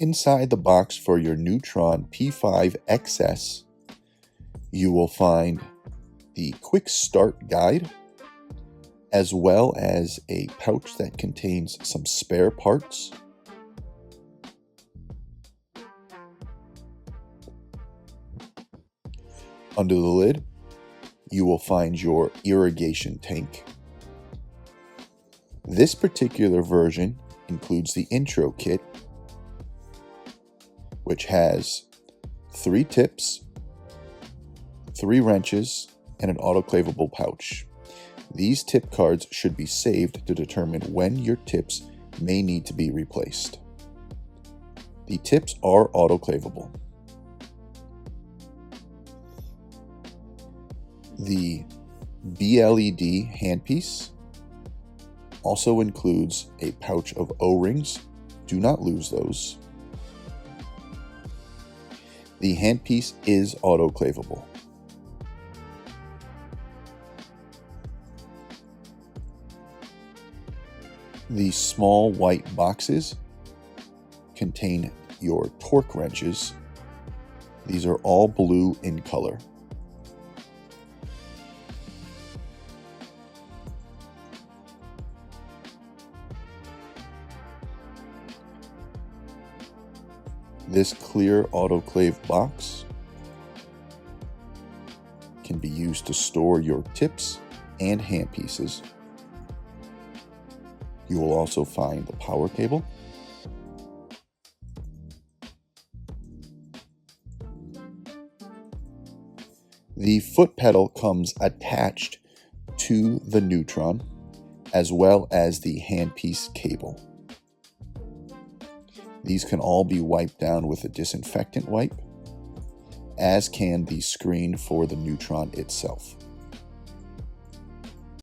Inside the box for your Newtron P5 XS, you will find the quick start guide, as well as a pouch that contains some spare parts. Under the lid, you will find your irrigation tank. This particular version includes the intro kit, which has 3 tips, 3 wrenches, and an autoclavable pouch. These tip cards should be saved to determine when your tips may need to be replaced. The tips are autoclavable. The BLED handpiece also includes a pouch of O-rings. Do not lose those. The handpiece is autoclavable. The small white boxes contain your torque wrenches. These are all blue in color. This clear autoclave box can be used to store your tips and handpieces. You will also find the power cable, the foot pedal comes attached to the Newtron, as well as the handpiece cable. These can all be wiped down with a disinfectant wipe, as can the screen for the Newtron itself.